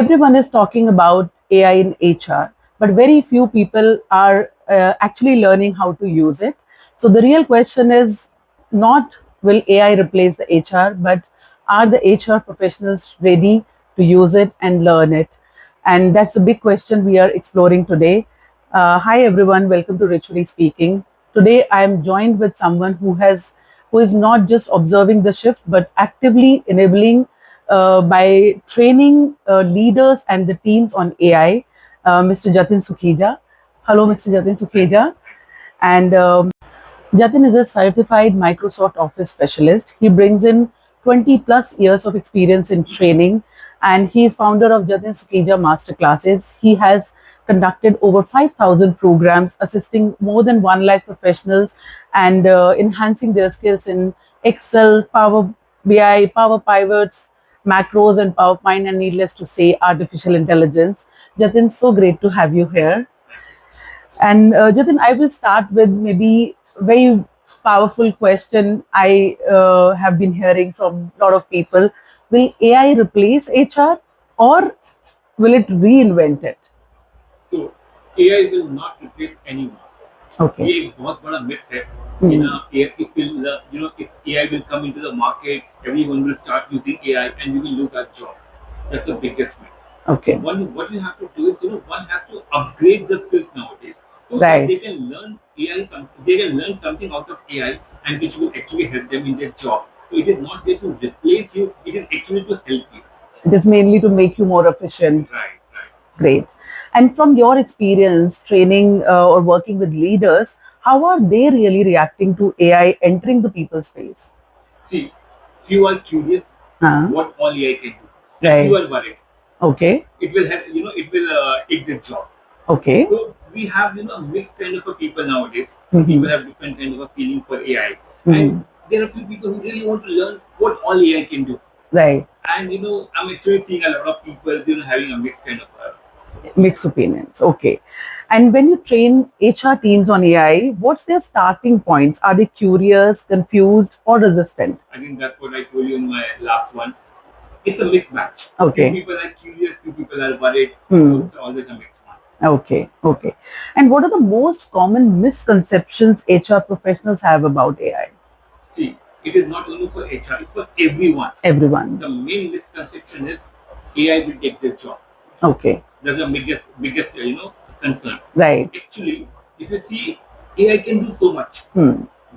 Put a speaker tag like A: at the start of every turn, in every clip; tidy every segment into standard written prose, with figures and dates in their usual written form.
A: everyone is talking about AI in HR, but very few people are actually learning how to use it. So the real question is not will AI replace the HR, but are the HR professionals ready to use it and learn it? And that's a big question we are exploring today. Hi everyone, welcome to Ritually Speaking. Today I am joined with someone who is not just observing the shift but actively enabling by training leaders and the teams on AI, Mr. Jatin Sukheja. Hello, Mr. Jatin Sukheja. And Jatin is a certified Microsoft Office specialist. He brings in 20 plus years of experience in training, and he is founder of Jatin Sukheja Masterclasses. He has conducted over 5,000 programs, assisting more than 1 lakh professionals and enhancing their skills in Excel, Power BI, Power Pivots, macros, and PowerPoint, and needless to say, artificial intelligence. Jatin, so great to have you here. And Jatin, I will start with maybe very powerful question I have been hearing from a lot of people. Will AI replace HR or will it reinvent it?
B: So AI will not replace anyone.
A: Okay.
B: ये एक बहुत बड़ा myth है कि ना if AI will come into the market, everyone will start using AI and we will lose our job. That's the biggest myth.
A: Okay.
B: What you have to do is one has to upgrade the skills nowadays so
A: Right.
B: that they can learn AI. They can learn something out of AI and which will actually help them in their job. So it is not there to replace you. It is actually to help you.
A: It is mainly to make you more efficient.
B: Right. Right.
A: Great. And from your experience training or working with leaders, how are they really reacting to AI entering the people's space?
B: See, few are curious what all AI can do.
A: Right.
B: Few are worried.
A: Okay.
B: It will help, it will take their job.
A: Okay.
B: So we have, mixed kind of a people nowadays.
A: Mhm.
B: People have different kind of a feeling for AI.
A: Mhm.
B: And there are few people who really want to learn what all AI can do.
A: Right.
B: And, I'm actually seeing a lot of people, having a mixed kind of
A: Mixed opinions. Okay. And when you train HR teams on AI, what's their starting points? Are they curious, confused, or resistant?
B: I think that's what I told you in my last one. It's a mixed match.
A: Okay.
B: Few people are curious, few people are worried.
A: Hmm.
B: So it's always a mixed one.
A: Okay. Okay. And what are the most common misconceptions HR professionals have about AI?
B: See, it is not only for HR, it's for everyone.
A: Everyone.
B: The main misconception is AI will take their job.
A: Okay.
B: That's the biggest concern.
A: Right.
B: Actually, if you see, AI can do so much.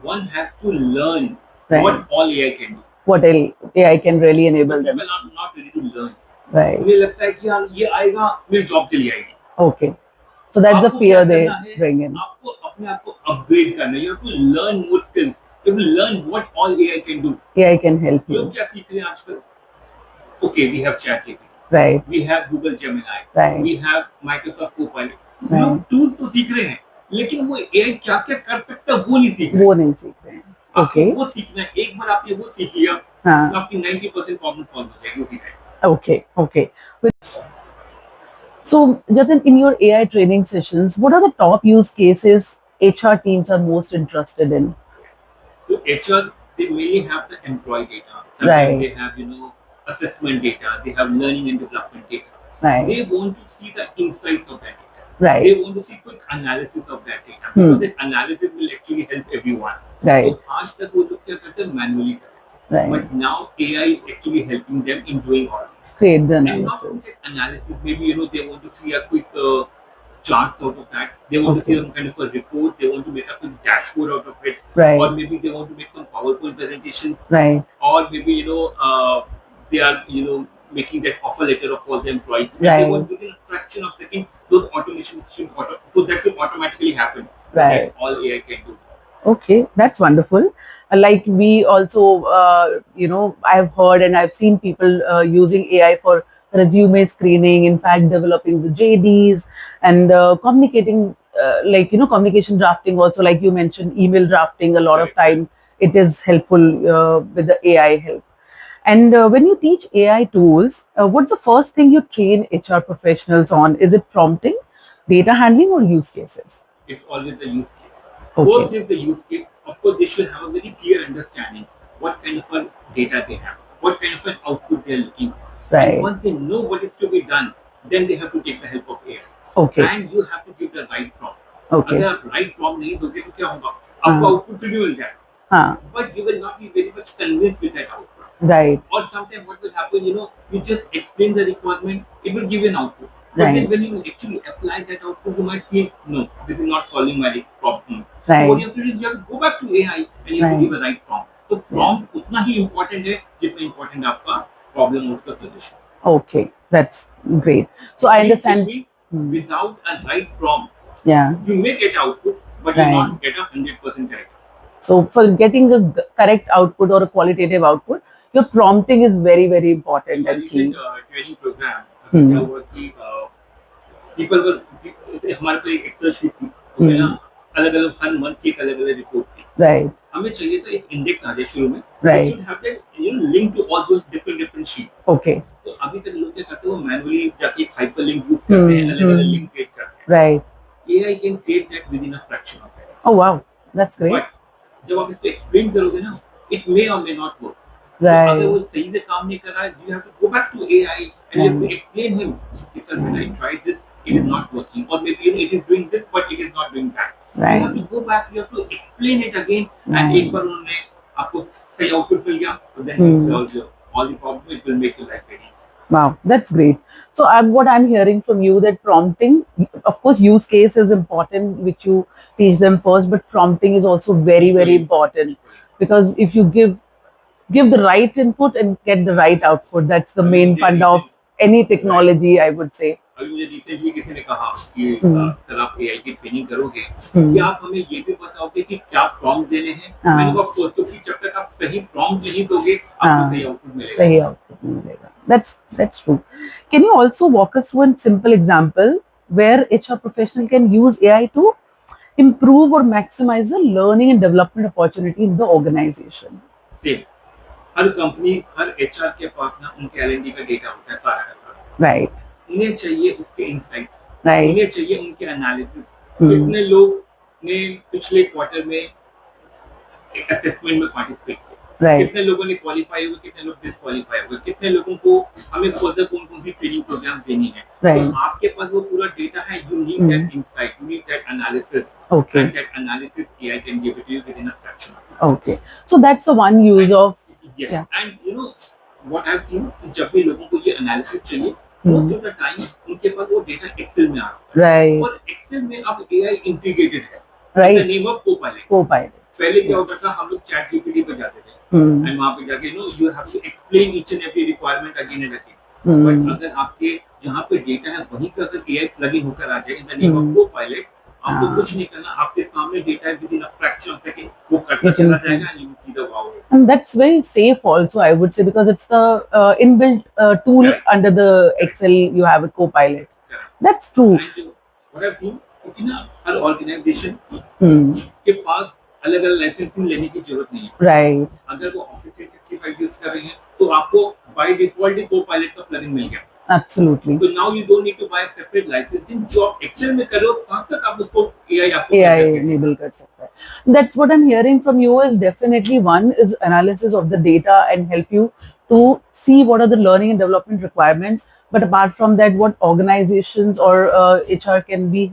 B: One has to learn what all AI can do.
A: What AI can really enable them.
B: People are not ready to learn.
A: Right.
B: उन्हें लगता है कि यार ये आएगा मेरी job चली जाएगी.
A: Okay. So that's the
B: आपको
A: fear
B: क्या
A: they
B: करना है?
A: bring in.
B: आपको अपने आप को अपग्रेड करना है. You have to learn more skills. You have to learn what all AI can do.
A: AI can help you.
B: लोग क्या सीख रहे हैं आजकल? Okay, we have ChatGPT.
A: Right.
B: We have Google Gemini.
A: Right.
B: We have Microsoft Copilot.
A: Right.
B: लोग tools तो सीख रहे हैं, लेकिन वो AI क्या क्या कर सकता है वो नहीं सीख रहे.
A: वो नहीं सीख रहे हैं.
B: आपको
A: Okay.
B: वो सीखना है. एक बार आपने वो सीख लिया,
A: हाँ.
B: तो आपकी 90% प्रॉब्लम सॉल्व हो जाएगी उसी time.
A: Okay. Okay. So, Jatin, in your AI training sessions, what are the top use cases HR teams are most interested in?
B: So HR, they mainly have the employee data. Sometimes
A: Right.
B: they have assessment data. They have learning and development data.
A: Right.
B: They want to see the insights of that data.
A: Right.
B: They want to see quick analysis of that data because that analysis will actually help everyone.
A: Right.
B: So आज तक वो लोग क्या करते हैं manually करते हैं.
A: Right.
B: But now AI is actually helping them in doing all this.
A: Create the
B: And not only
A: analysis.
B: analysis, maybe they want to see a quick chart out of that. They want to see some kind of a report. They want to make a quick dashboard out of it.
A: Right.
B: Or maybe they want to make some PowerPoint presentations.
A: Right.
B: Or maybe they are making that offer letter of all the employees. And
A: Right.
B: they want within a fraction of a second those automation so that should automatically happen.
A: Right.
B: That all AI can do.
A: Okay, that's wonderful. Like we also, I've heard and I've seen people using AI for resume screening, in fact, developing the JDs and communicating, communication drafting also, like you mentioned, email drafting, a lot of time it is helpful with the AI help. And when you teach AI tools, what's the first thing you train HR professionals on? Is it prompting, data handling, or use cases?
B: It's always the use case.
A: Okay.
B: First is the use case. Of course, they should have a very clear understanding what kind of a data they have, what kind of an output they are looking for.
A: Right.
B: And once they know what is to be done, then they have to take the help of AI.
A: Okay.
B: And you have to give the right prompt.
A: Okay.
B: अगर आप right prompt नहीं दोगे तो क्या होगा? आपको output फिर भी मिल जाएगा.
A: हाँ.
B: But you will not be very much convinced with that output.
A: Right.
B: Or sometimes what will happen, you just explain the requirement, it will give you an output. But
A: Right.
B: then when you actually apply that output, you might feel, no, this is not solving my problem.
A: Right.
B: So what you have to do is you have to go back to AI and you have to
A: Right.
B: give a right prompt. So prompt उतना ही important है जितना important आपका problem और उसका solution.
A: Okay, that's great. So I understand.
B: Which means without a right prompt,
A: Yeah.
B: you may get output, but you
A: Right.
B: not get a 100% correct.
A: So for getting a correct output or a qualitative output, your prompting is very, very important and key.
B: recent training program क्या हुआ कि people were हमारे पे एक Excel sheet थी उसमें ना अलग अलग हर मंथ की एक अलग अलग रिपोर्ट थी.
A: Right.
B: हमें चाहिए था एक इंडेक्स आ जाए शुरू में.
A: Right.
B: It should have that link to all those different sheets.
A: Okay.
B: तो अभी तक लोग क्या करते हैं वो मैनुअली जाके एक हाइपरलिंक यूज करते हैं, अलग अलग लिंक क्रिएट करते हैं.
A: Right.
B: AI can create that within a fraction of that.
A: Oh wow, that's great.
B: But जब आप इसको एक्सप्लेन करोगे ना, it may or may not work.
A: Right.
B: तो अगर वो सही से काम नहीं कर रहा है, you have to go back to AI and you have to explain him. Because when I tried this, it is not working. Or maybe it is doing this, but it is not doing that.
A: Right.
B: You have to go back, you have to explain it again. And एक बार उन्होंने आपको सही output मिल गया, तो then you solve all the problems. It will make your life very easy.
A: Wow, that's great. So what I'm hearing from you that prompting, of course, use case is important, which you teach them first, but prompting is also very, very important because if you give the right input and get the right output, that's the main funda of any technology, I would say.
B: अभी मुझे recently किसी ने कहा कि sir आप AI की training करोगे, क्या आप हमें ये भी बताओगे कि क्या प्रॉम्प्ट देने हैं? मैंने कहा ऑफ कोर्स, क्योंकि जब तक आप सही प्रॉम्प्ट नहीं दोगे, आपको सही आउटपुट मिलेगा.
A: सही आउटपुट मिलेगा. That's true. Can you also walk us through a simple example where HR professional can use AI to improve or maximize the learning and development opportunity in the organization?
B: Same her company, her HR के पास ना उनके LND का data होता है सारा का सारा.
A: Right.
B: उन्हें चाहिए उसके इनसाइट्स.
A: Right.
B: उन्हें चाहिए उनके एनालिसिस. कितने लोग ने पिछले क्वार्टर में एक असेसमेंट में पार्टिसिपेट किया?
A: Right.
B: कितने लोगों ने क्वालिफाई हुए, कितने लोग डिसक्वालीफाई हुए, कितने लोगों को हमें फर्दर कौन कौन सी ट्रेनिंग प्रोग्राम देनी है.
A: Right.
B: तो आपके पास वो पूरा डेटा है. You need that insight, you need that analysis.
A: Okay.
B: And that analysis AI can give it to you within a fraction.
A: Okay. So that's the one use of.
B: Yes.
A: Yeah.
B: And what I've seen, जब भी लोगों को ये analysis चाहिए, most of the time उनके पास वो data Excel में आ रहा है.
A: Right.
B: और एक्सेल में अब AI इंटीग्रेटेड है.
A: Right.
B: The name of Copilot.
A: Copilot.
B: पहले क्या होता था, हम लोग चैट जीपीटी पे जाते थे and वहाँ पे जाके you have to explain each and every requirement again and again. But अगर आपके जहाँ पे डेटा है वहीं पे अगर AI प्लगइन होकर आ जाए in the name of Copilot, आपको कुछ नहीं करना, आपके सामने डेटा है within a fraction of second वो करता चला जाएगा and you will see the wow.
A: And that's very safe also, I would say, because it's the inbuilt tool under the Excel. You have a Copilot. That's true.
B: And what I've seen, क्योंकि ना हर organisation के पास अलग अलग licensing लेने की जरूरत नहीं है.
A: Right.
B: अगर वो ऑफिस 365 यूज कर रहे हैं तो आपको बाय डिफॉल्ट ही Copilot का प्लगइन मिल गया.
A: Absolutely.
B: So now you don't need to buy a separate licensing. जो आप Excel में करो, कहाँ तक आप उसको AI आपको
A: AI enable कर सकता है. That's what I'm hearing from you is definitely one is analysis of the data and help you to see what are the learning and development requirements. But apart from that, what organizations or HR can be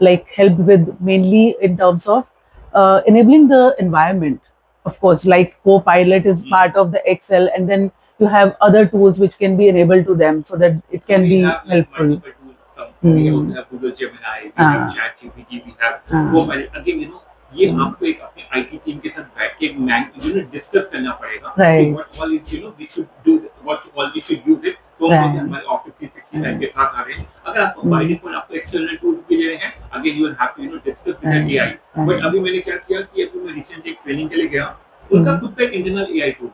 A: like helped with mainly in terms of enabling the environment. Of course, like Copilot is part of the Excel, and then you have other tools which can be enabled to them so that it can be helpful.
B: We also have Google Gemini, we have ChatGPT, we have Copilot. Again, ये आपको एक अपने IT team के साथ बैठ के एक discuss करना पड़ेगा. What all is we should do, what all we should use it. तो हमारे ऑफिस 365 के साथ आ रहे हैं. अगर आपको बाय डिफॉल्ट आपको एक्सटर्नल टूल्स भी ले रहे हैं, again you will have to discuss with AI. But अभी मैंने क्या किया कि अभी मैं रिसेंट एक ट्रेनिंग के लिए गया, उनका खुद का एक इंटरनल AI टूल.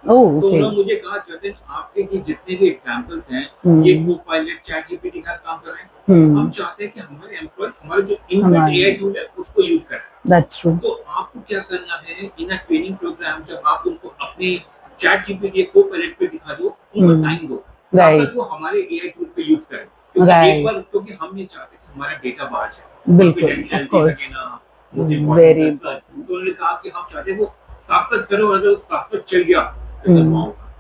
B: तो उन्होंने मुझे कहा जतिन आपके ये जितने भी एग्जांपल्स हैं, ये Copilot, ChatGPT का काम कर रहे हैं, हम चाहते हैं कि हमारे एम्प्लॉय हमारा जो इनबिल्ट AI टूल है उसको यूज करें.
A: That's true.
B: तो आपको क्या करना है इन अ ट्रेनिंग प्रोग्राम, जब आप उनको अपने ChatGPT या Copilot पे दिखा दो, उनको टाइम दो, ताकि वो हमारे AI टूल पे यूज करें. क्योंकि एक बार क्योंकि हम नहीं चाहते कि हमारा डेटा बाहर जाए.
A: बिल्कुल, of course.
B: Very important. तो उन्होंने कहा कि हम चाहते हैं वो साफ करो, अगर साफ चल गया तो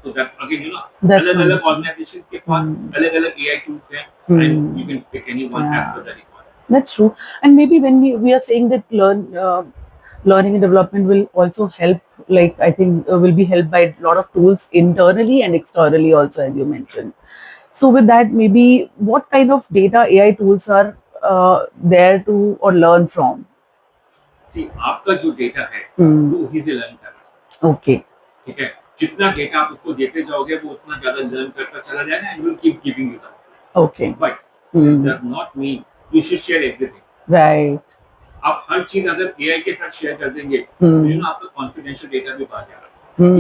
B: So that again, अलग-अलग organization के पास अलग-अलग AI tools हैं, and you can pick any one as per the requirement.
A: That's true. And maybe when we are saying that learning and development will also help, like I think will be helped by a lot of tools internally and externally also, as you mentioned. So with that, maybe what kind of data AI tools are there to or learn from?
B: See, आपका जो data है वो उसी से learn कर रहा है.
A: Okay.
B: ठीक है, जितना डेटा आप उसको देते जाओगे वो उतना ज्यादा लर्न करता चला जाएगा and will keep giving you that.
A: Okay.
B: But it does not mean you should share everything.
A: Right.
B: आप हर चीज अगर AI के साथ शेयर कर देंगे तो आपका कॉन्फिडेंशियल डेटा भी बाहर जाएगा.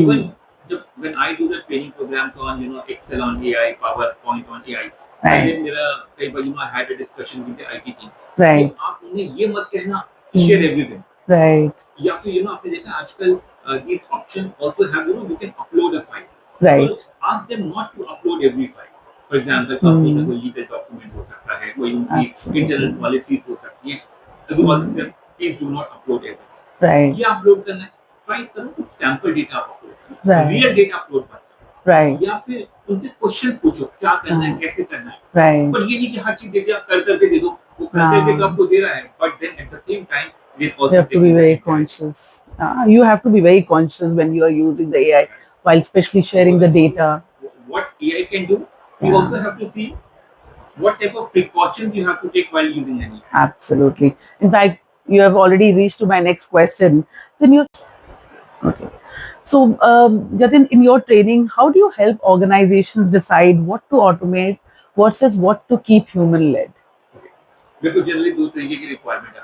B: Even जब when I do the training programs on Excel on AI, PowerPoint on AI,
A: right.
B: मेरा कई बार I had a discussion with the IT team.
A: Right.
B: आप उन्हें ये मत कहना share everything.
A: Right.
B: या फिर आपने देखा आजकल these options also have you can upload a file.
A: Right.
B: So ask them not to upload every file. For example, company का कोई legal document हो सकता है, कोई उनकी internal policies हो सकती हैं. तो all of them please do not upload everything.
A: Right.
B: क्या upload करना है? Try करो कुछ sample data upload करो.
A: Right.
B: Real data upload मत करो.
A: Right.
B: या फिर उनसे क्वेश्चन पूछो क्या करना है, कैसे करना है.
A: Right.
B: पर ये नहीं कि हर चीज दे दिया कर करके दे दो. वो कर करके तो आपको दे रहा है. But then at the same time
A: you have to be very conscious. You have to be very conscious when you are using the AI, while especially sharing the data.
B: What AI can do, you also have to see what type of precautions you have to take while using any.
A: Absolutely. In fact, you have already reached to my next question. Okay. So, Jatin, in your training, how do you help organizations decide what to automate versus what to keep human-led?
B: देखो generally दो तरीके की requirement है.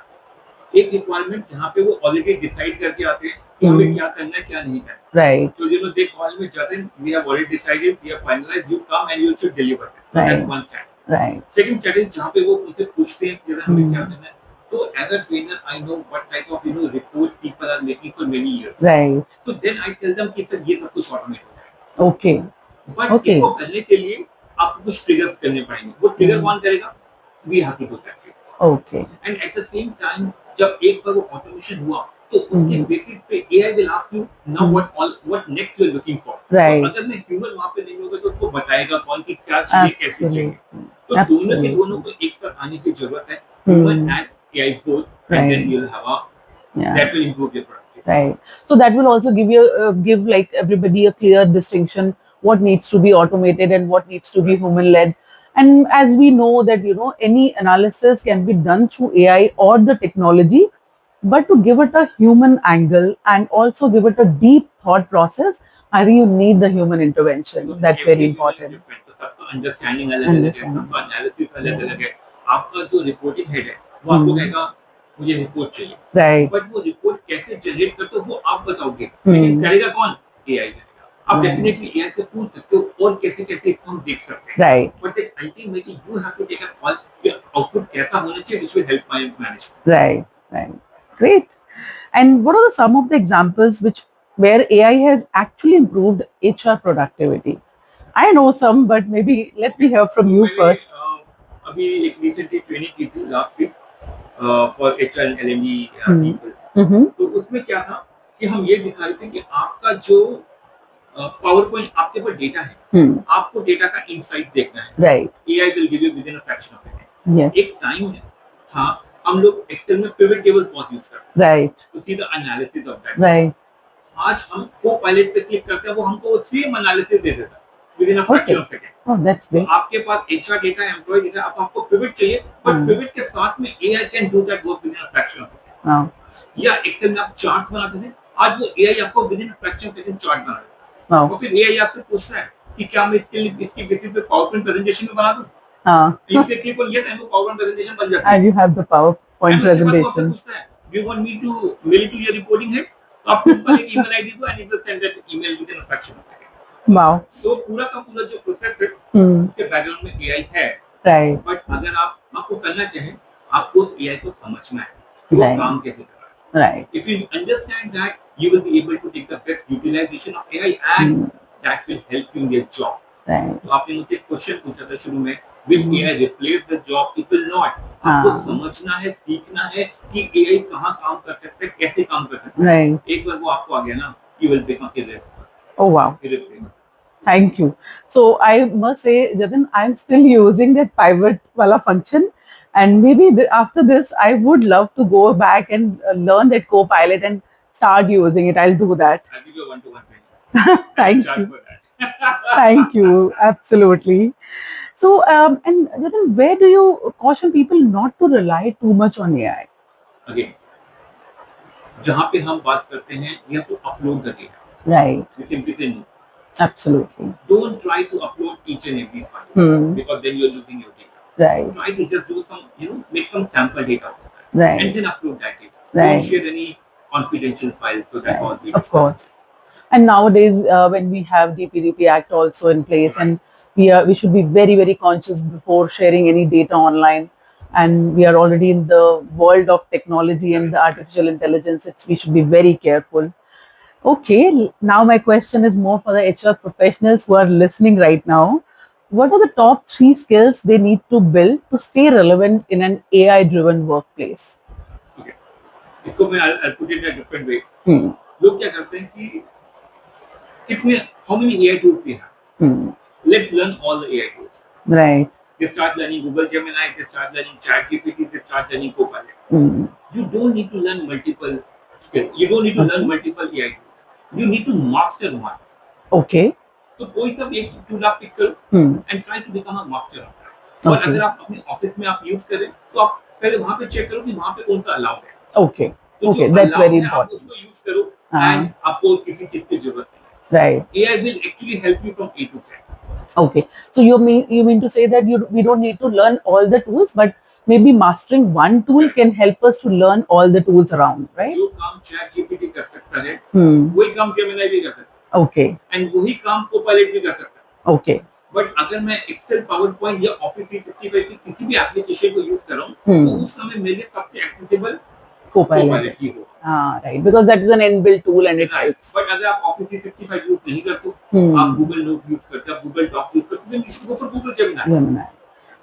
B: एक requirement जहाँ पे वो already decide करके आते हैं कि हमें क्या करना है क्या नहीं करना.
A: Right.
B: So they call me Jatin, we have already decided, we have finalized. You come and you should deliver. That's one side.
A: Right.
B: Second side is जहाँ पे वो मुझसे पूछते हैं कि हमें क्या करना है. So as a trainer, I know what type of reports people are making for many years.
A: Right.
B: So then I tell them कि सर ये सब कुछ ऑटोमेट हो जाएगा.
A: Okay.
B: But इसको करने के लिए आपको कुछ ट्रिगर्स करने पड़ेंगे. वो ट्रिगर कौन करेगा? We have to do that.
A: Okay.
B: And at the same time, जब एक बार वो ऑटोमेशन हुआ तो उसके बेसिस पे AI will ask you now what next you are looking for.
A: Right.
B: तो अगर मैं ह्यूमन वहाँ पे नहीं होगा तो उसको बताएगा कौन की क्या चाहिए कैसे चाहिए. तो दोनों को एक साथ आने की जरूरत है. Human and AI both, and then you'll have that will improve your productivity.
A: Right. So that will also give like everybody a clear distinction what needs to be automated and what needs to be human led. And as we know that any analysis can be done through AI or the technology, but to give it a human angle and also give it a deep thought process, I think you need the human intervention.
B: So
A: That's very important.
B: सबका understanding अलग-अलग है, सबका analysis अलग-अलग है. आपका जो reporting head है वो आपको कहेगा मुझे रिपोर्ट चाहिए.
A: Right.
B: बट वो रिपोर्ट कैसे जनरेट करते हो वो आप बताओगे. लेकिन करेगा कौन? AI करेगा. आप डेफिनेटली AI से पूछ सकते हो और कैसे-कैसे इसको हम देख सकते हैं.
A: Right.
B: But ultimately you have to take a call कि आउटपुट कैसा होना चाहिए which will help my management.
A: Right. Right. Great. And what are some of the examples where AI has actually improved HR productivity? I know some, but maybe let me hear from you first.
B: अभी एक recently training की थी last week for HR and L&D people. तो उसमें क्या था कि हम ये दिखा रहे थे कि आपका जो पावर पॉइंट आपके पास डेटा है, आपको डेटा का इनसाइट देखना है.
A: Right.
B: AI will give you within a fraction of a day.
A: Yes.
B: एक टाइम था हम लोग एक्सेल में पिवट टेबल बहुत यूज करते हैं.
A: Right.
B: To see the analysis of that.
A: Right.
B: आज हम को-पायलट पे क्लिक करते हैं वो हमको सेम एनालिसिस दे देता है within a fraction of a second.
A: Oh, that's great.
B: तो आपके पास HR डेटा, एम्प्लॉय डेटा, अब आपको पिवट चाहिए, बट पिवट के साथ में AI can do that work within a fraction of a second.
A: Wow.
B: या एक्सेल में आप चार्ट्स बनाते थे, आज वो AI आपको within a fraction of a second chart बना देता है.
A: Wow.
B: और फिर AI आपसे पूछता है कि क्या मैं इसकी बेसिस पे पावरपॉइंट प्रेजेंटेशन में बना दूं?
A: You
B: से click on yes, and PowerPoint presentation बन जाता है.
A: And you have the PowerPoint presentation.
B: Do you want me to mail it to your reporting head? तो आप सिंपल एक email ID दो and it will send that email within a fraction of a second.
A: Wow.
B: तो पूरा का पूरा जो process है उसके बैकग्राउंड में AI है.
A: Right.
B: बट अगर आपको करना चाहें आपको उस AI को समझना है कि वो काम कैसे कर रहा है.
A: Right.
B: If you understand that, you will be able to take the best utilization of AI and that will help you in your job.
A: Right.
B: तो आपने मुझसे क्वेश्चन पूछा था शुरू में, will AI replace the job? It will not. आपको समझना है, सीखना है कि AI कहाँ काम कर सकता है, कैसे काम कर सकता है.
A: Right.
B: एक बार वो आपको आ गया ना, you will become irreplaceable.
A: Oh wow.
B: Irreplaceable.
A: Thank you. So I must say, Jatin, I'm still using that pivot wala function, and maybe after this, I would love to go back and learn that Copilot and start using it. I'll do that.
B: I'll give you a one-to-one training.
A: Thank
B: Charge
A: you.
B: for that.
A: Thank you. Absolutely. So, and Jatin, where do you caution people not to rely too much on AI?
B: Again, जहाँ पे हम बात करते हैं, you have to upload the data.
A: Right.
B: You simply say no.
A: Absolutely.
B: Don't try to upload each and every file because then you're losing your data.
A: Right.
B: Try to just do some, make some sample data
A: Right.
B: and then upload that data.
A: Right.
B: Don't share any confidential files so that all data.
A: Of course. And nowadays, when we have DPDP Act also in place, and we should be very, very conscious before sharing any data online. And we are already in the world of technology and the artificial intelligence. We should be very careful. Okay, now my question is more for the HR professionals who are listening right now. What are the top 3 skills they need to build to stay relevant in an AI-driven workplace?
B: Okay. इसको मैं I'll put it in a different way. लोग क्या करते हैं कि कितने how many AI tools we have? Let's learn all the AI tools.
A: Right.
B: They start learning Google Gemini, they start learning ChatGPT, they start learning Copilot. You don't need to learn multiple skills. You don't need to learn multiple AI tools. You need to master one.
A: Okay.
B: तो कोई सा भी एक tool आप pick करो and try to become a master of that. और अगर आप अपने ऑफिस में आप यूज करें तो आप पहले वहां पे चेक करो कि वहां पे कौन सा अलाउड है.
A: Okay. Okay, that's very important.
B: आप उसको यूज करो and आपको किसी चीज की जरूरत नहीं.
A: Right.
B: AI will actually help you from A to Z.
A: Okay, so you mean to say that we don't need to learn all the tools, but maybe mastering one tool can help us to learn all the tools around, right?
B: जो काम ChatGPT कर सकता है, वही काम Gemini भी कर सकता है.
A: Okay.
B: And वही काम Copilot भी कर सकता है.
A: Okay.
B: बट अगर मैं एक्सेल पावरपॉइंट या ऑफिस 365 की किसी भी एप्लीकेशन को यूज कर रहा हूँ तो उस समय मेरे लिए सबसे एक्सेसिबल Copilot ही हो.
A: Right, because that is an inbuilt tool and it helps.
B: But अगर आप ऑफिस 365 यूज नहीं करते आप गूगल नोट यूज करते हो, गूगल डॉक्स यूज करते हो, then you should go for Google Gemini.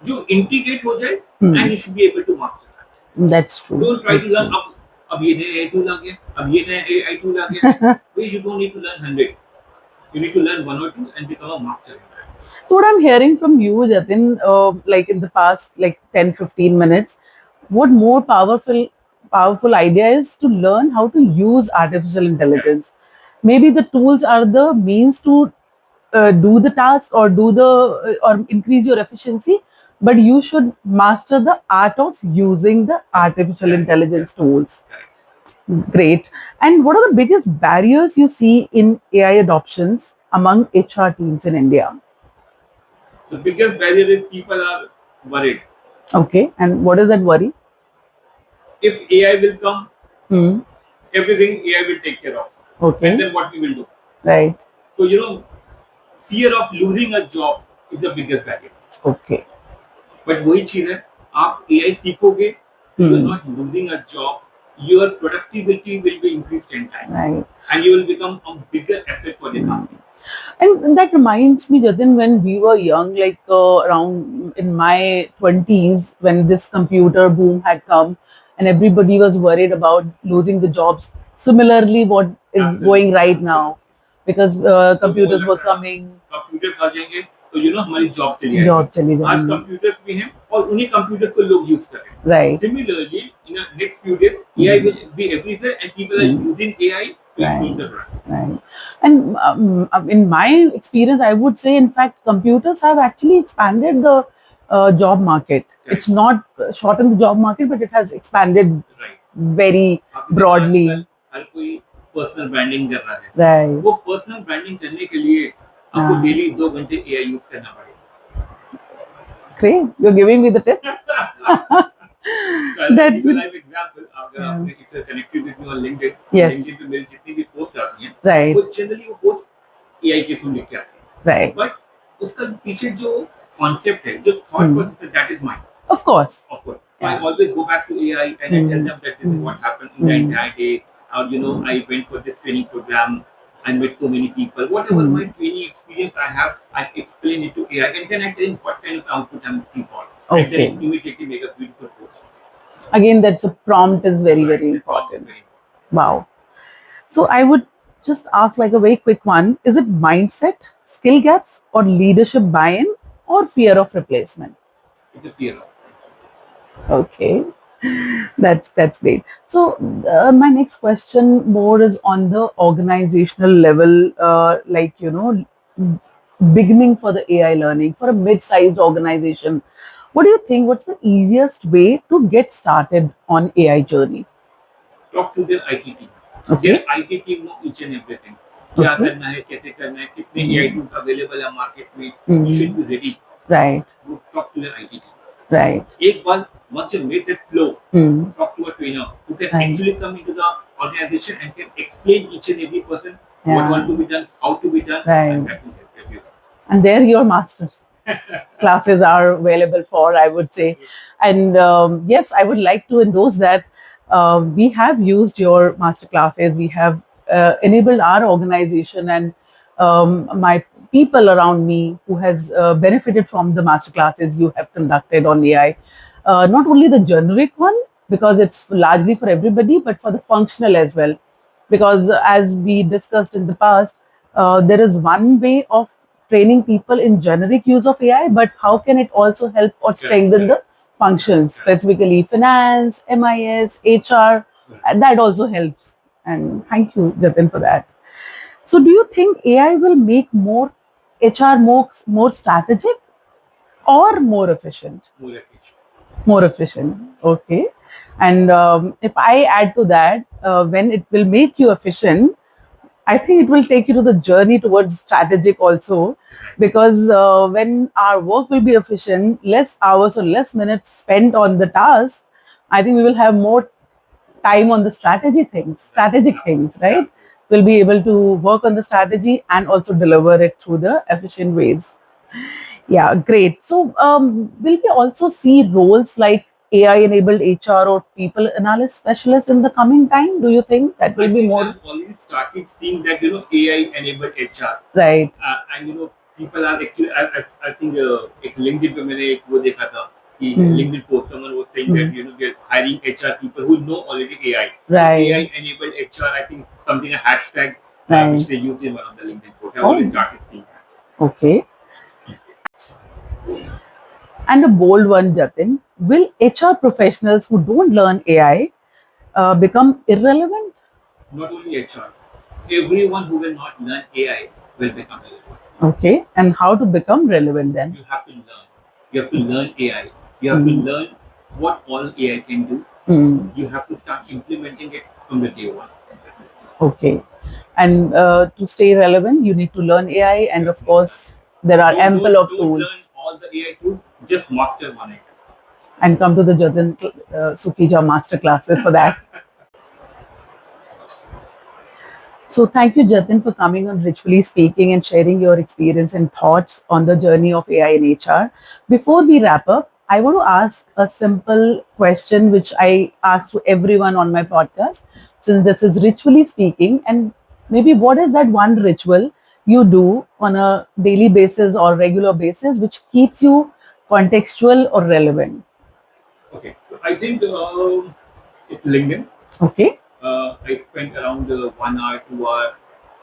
B: जो इंटीग्रेट हो जाए and you should be able to master that.
A: That's true.
B: Don't try to learn अब ये नया AI tool आ गया, अब ये नया AI tool आ गया. You don't need to learn 100. You need to learn 1 or 2 and become a master.
A: So what I'm hearing from you, Jatin, like in the past like 10-15 minutes, what more powerful idea is to learn how to use artificial intelligence. Maybe the tools are the means to do the task or or increase your efficiency, but you should master the art of using the artificial intelligence tools. Great. And what are the biggest barriers you see in AI adoptions among HR teams in India?
B: The biggest barrier is people are worried.
A: Okay. And what is that worry?
B: If AI will come, everything AI will take care of.
A: Okay.
B: And then what we will do?
A: Right.
B: So, fear of losing a job is the biggest barrier.
A: Okay.
B: But वही चीज है, आप AI सीखोगे, you are not losing a job. Your productivity will be increased 10 times.
A: Right.
B: And you will become a bigger asset for the company.
A: And that reminds me, Jatin, when we were young, like around in my 20s, when this computer boom had come and everybody was worried about losing the jobs. Similarly, what is going right now, because computers were coming.
B: Computers आ जाएंगे, तो हमारी job चली जाएगी. आज computers भी हैं और उन्हीं computers को लोग use कर रहे हैं.
A: Right.
B: Similarly, in the next few days, AI will be everywhere and people are using AI to improve the product.
A: Right. And in my experience, I would say, in fact, computers have actually expanded the job market. Right. It's not shortened the job market, but it has expanded very broadly.
B: हर कोई personal branding कर रहा है.
A: Right.
B: वो personal branding करने के लिए आपको daily 2 घंटे AI use करना पड़ेगा.
A: Great. You're giving me the tips.
B: That's a live example. अगर आपने किसी connected with me on LinkedIn, LinkedIn पे मेरी जितनी भी post आती हैं,
A: right,
B: वो generally वो post AI के through लिख के आती हैं.
A: Right.
B: But उसका पीछे जो concept है, जो thought process है, that is mine.
A: Of course.
B: Of course. I always go back to AI and I tell them that this is what happened in the entire day. Or I went for this training program. I met so many people. Whatever my training experience I have, I explain it to AI, and then I tell him what kind of output I'm looking for.
A: Okay.
B: And then immediately make a beautiful post.
A: Again, that's a prompt is very, very important. Wow. So I would just ask like a very quick one. Is it mindset, skill gaps or leadership buy-in or fear of replacement?
B: It's a fear of.
A: Okay, that's great. So my next question more is on the organizational level, like beginning for the AI learning for a mid-sized organization. What do you think? What's the easiest way to get started on AI journey?
B: Talk to their IT team.
A: Okay.
B: Their IT team know each and everything. क्या
A: Okay.
B: करना है, कैसे करना है, कितने AI tools available है market में.
A: Mhm.
B: You should be ready.
A: Right.
B: You talk to their IT team.
A: Right.
B: एक बार once you made that flow, talk to a trainer who can
A: Right.
B: actually come into the organization and can explain each and every person what
A: Yeah.
B: want to be done, how to be done,
A: Right.
B: and that will help everyone.
A: And there your masters classes are available for, I would say. And yes, I would like to endorse that. We have used your master classes. We have enabled our organization and my people around me who has benefited from the master classes you have conducted on AI. Not only the generic one, because it's largely for everybody, but for the functional as well. Because as we discussed in the past, there is one way of training people in generic use of AI, but how can it also help or strengthen the functions, specifically finance, MIS, HR, and that also helps. And thank you, Jatin, for that. So, do you think AI will make more HR more strategic or more efficient?
B: More efficient.
A: More efficient. Okay. And if I add to that, when it will make you efficient, I think it will take you to the journey towards strategic also, because when our work will be efficient, less hours or less minutes spent on the task, I think we will have more time on the strategic things, right? We'll be able to work on the strategy and also deliver it through the efficient ways. Yeah, great. So, will we also see roles like AI-enabled HR or people analyst specialist in the coming time? Do you think that will be more?
B: I've already started seeing that AI-enabled HR.
A: Right.
B: And people are actually. I think एक LinkedIn पे मैंने एक वो देखा था कि LinkedIn post someone was saying that they're hiring HR people who know already AI.
A: Right.
B: AI-enabled HR. I think something a hashtag
A: Right.
B: which they use in one of the LinkedIn posts. I've already started seeing that.
A: Okay. And a bold one, Jatin. Will HR professionals who don't learn AI become irrelevant?
B: Not only HR, everyone who will not learn AI will become relevant.
A: Okay. And how to become relevant then?
B: You have to learn. You have to learn AI. You have to learn what all AI can do. You have to start implementing it from the day one.
A: Okay. And to stay relevant, you need to learn AI, and of course, there are ample of
B: don't
A: tools.
B: Learn all the AI tools, just master one it.
A: And come to the Jatin Sukija master classes for that. So thank you, Jatin, for coming on Ritually Speaking and sharing your experience and thoughts on the journey of AI in HR. Before we wrap up, I want to ask a simple question which I ask to everyone on my podcast, since this is Ritually Speaking. And maybe what is that one ritual you do on a daily basis or regular basis which keeps you contextual or relevant?
B: Okay, so I think it's LinkedIn.
A: Okay.
B: I spend around 1 hour, 2 hour,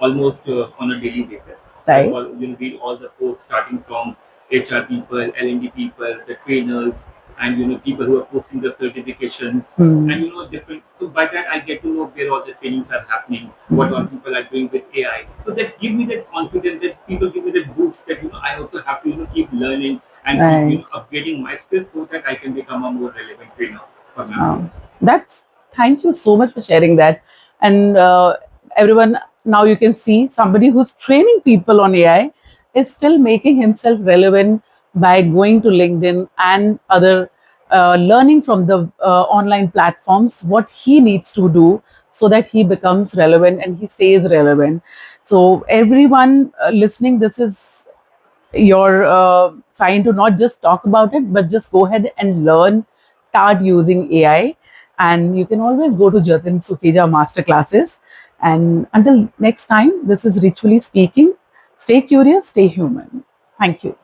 B: almost on a daily basis.
A: Right.
B: Read all the posts starting from HR people, L&D people, the trainers, and people who are posting the certifications, and different. So by that I get to know where all the trainings are happening, what all people are doing with AI. So that give me that confidence, that people give me that boost that I also have to keep learning and keep upgrading my skills so that I can become a more relevant trainer for my
A: That's thank you so much for sharing that. And everyone, now you can see somebody who's training people on AI is still making himself relevant by going to LinkedIn and other learning from the online platforms what he needs to do so that he becomes relevant and he stays relevant. So everyone listening, this is your sign to not just talk about it, but just go ahead and learn, start using AI. And you can always go to Jatin Sukija masterclasses. And until next time, this is Ritually Speaking. Stay curious, stay human. Thank you.